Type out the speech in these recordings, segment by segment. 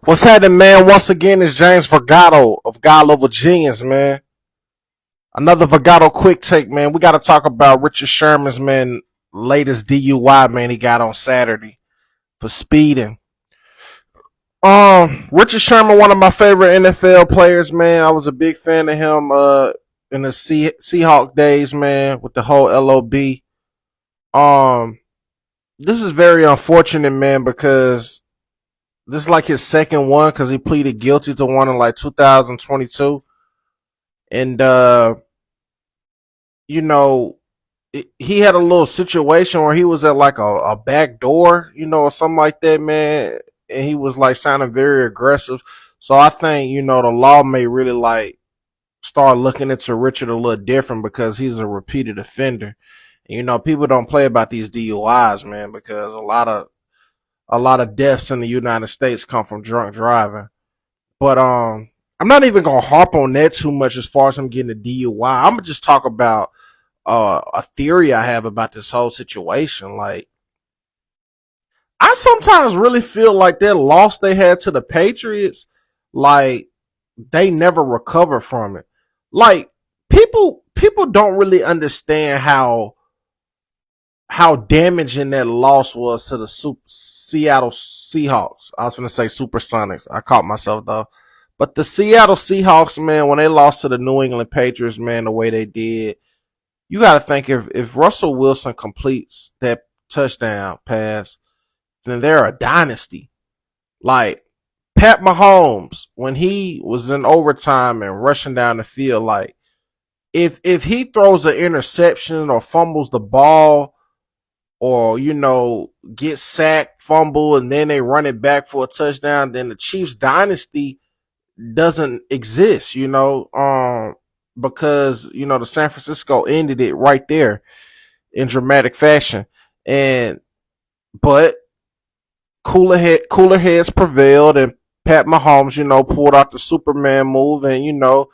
What's happening, man? Once again, it's James Vergato of God Level Genius, man. Another Vergato quick take, man. We got to talk about Richard Sherman's, man, latest DUI, man, he got on Saturday for speeding. Richard Sherman, one of my favorite NFL players, man. I was a big fan of him in the Seahawks days, man, with the whole LOB. Um, this is very unfortunate, man, because this is like his second one because he pleaded guilty to one in like 2022. And you know, he had a little situation where he was at like a back door, or something like that, man. And he was like sounding very aggressive. So I think, the law may really like start looking into Richard a little different because he's a repeated offender. And, people don't play about these DUIs, man, because a lot of deaths in the United States come from drunk driving. But I'm not even gonna harp on that too much as far as him getting a DUI. I'm gonna just talk about a theory I have about this whole situation. Like, I sometimes really feel like that loss they had to the Patriots, like they never recover from it. Like, people don't really understand how damaging that loss was to the Seattle Seahawks. I was going to say Supersonics. I caught myself though. But the Seattle Seahawks, man, when they lost to the New England Patriots, man, the way they did, you got to think if Russell Wilson completes that touchdown pass, then they're a dynasty. Like Pat Mahomes, when he was in overtime and rushing down the field, like if he throws an interception or fumbles the ball or get sacked, fumble, and then they run it back for a touchdown, then the Chiefs dynasty doesn't exist, because the San Francisco ended it right there in dramatic fashion. And but cooler heads prevailed, and Pat Mahomes, pulled out the Superman move, and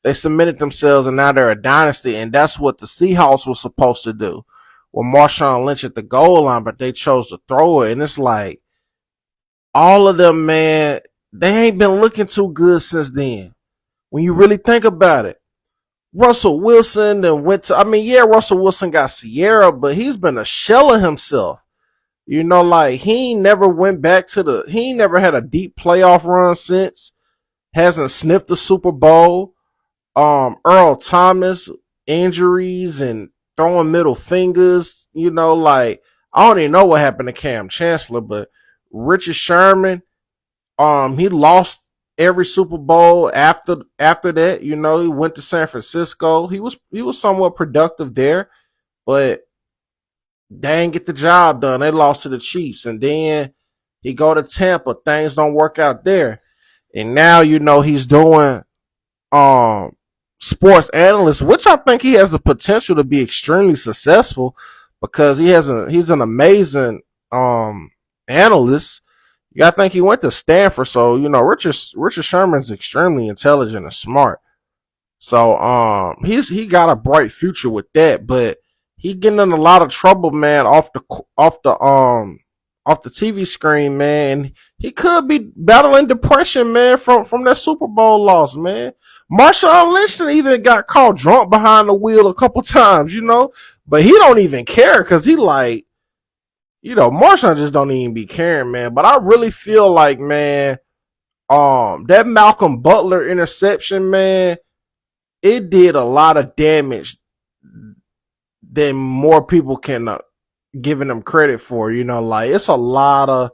they cemented themselves, and now they're a dynasty, and that's what the Seahawks were supposed to do. With Marshawn Lynch at the goal line, but they chose to throw it, and it's like all of them, man, they ain't been looking too good since then. When you really think about it, Russell Wilson then went to. I mean, yeah, Russell Wilson got Sierra, but he's been a shell of himself. Like he never went back to the. He never had a deep playoff run since. Hasn't sniffed the Super Bowl. Earl Thomas injuries and throwing middle fingers. Like I don't even know what happened to Cam Chancellor, but Richard Sherman, he lost every Super Bowl after that. He went to San Francisco. He was somewhat productive there, but they didn't get the job done. They lost to the Chiefs, and then he go to Tampa. Things don't work out there, and now he's doing sports analyst, which I think he has the potential to be extremely successful because he's an amazing analyst. I think he went to Stanford, so Richard Sherman's extremely intelligent and smart. So he got a bright future with that, but he getting in a lot of trouble, man, off the TV screen, man. He could be battling depression, man, from that Super Bowl loss, man. Marshawn Lynch even got caught drunk behind the wheel a couple times, but he don't even care because he like, Marshawn just don't even be caring, man. But I really feel like, man, that Malcolm Butler interception, man, it did a lot of damage than more people can giving them credit for. Like it's a lot of,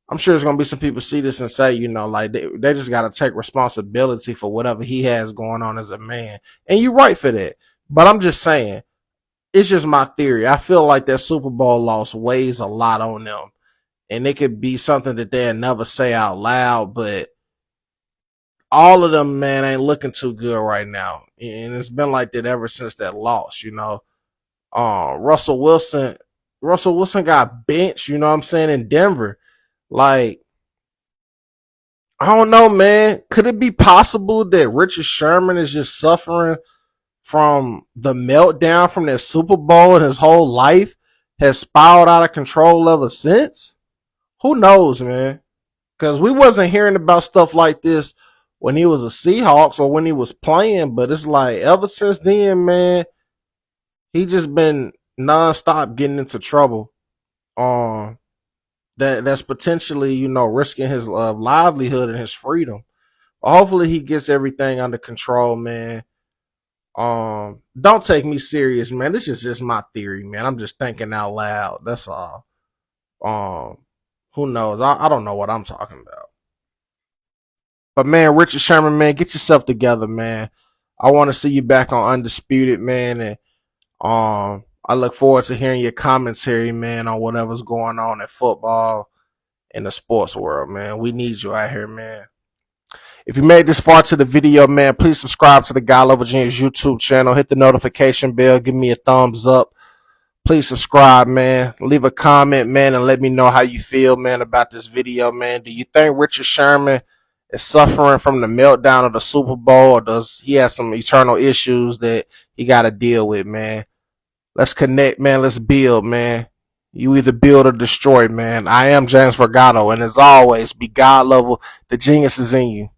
I'm sure there's gonna be some people see this and say, like they just gotta take responsibility for whatever he has going on as a man. And you're right for that. But I'm just saying, it's just my theory. I feel like that Super Bowl loss weighs a lot on them. And it could be something that they'll never say out loud, but all of them, man, ain't looking too good right now. And it's been like that ever since that loss, Russell Wilson got benched, you know what I'm saying, in Denver. Like, I don't know, man. Could it be possible that Richard Sherman is just suffering from the meltdown from that Super Bowl and his whole life has spiraled out of control ever since? Who knows, man? Because we wasn't hearing about stuff like this when he was a Seahawks or when he was playing, but it's like ever since then, man, he just been nonstop getting into trouble. Um, that's potentially, risking his livelihood and his freedom. Hopefully he gets everything under control, man. Don't take me serious, man. This is just my theory, man. I'm just thinking out loud. That's all. Um, who knows? I don't know what I'm talking about. But man, Richard Sherman, man, get yourself together, man. I want to see you back on Undisputed, man, and I look forward to hearing your commentary, man, on whatever's going on in football in the sports world, man. We need you out here, man. If you made this far to the video, man, please subscribe to the Guy Love Virginia's YouTube channel. Hit the notification bell. Give me a thumbs up. Please subscribe, man. Leave a comment, man, and let me know how you feel, man, about this video, man. Do you think Richard Sherman is suffering from the meltdown of the Super Bowl, or does he have some eternal issues that he got to deal with, man? Let's connect, man. Let's build, man. You either build or destroy, man. I am James Vergado, and as always, be God level. The genius is in you.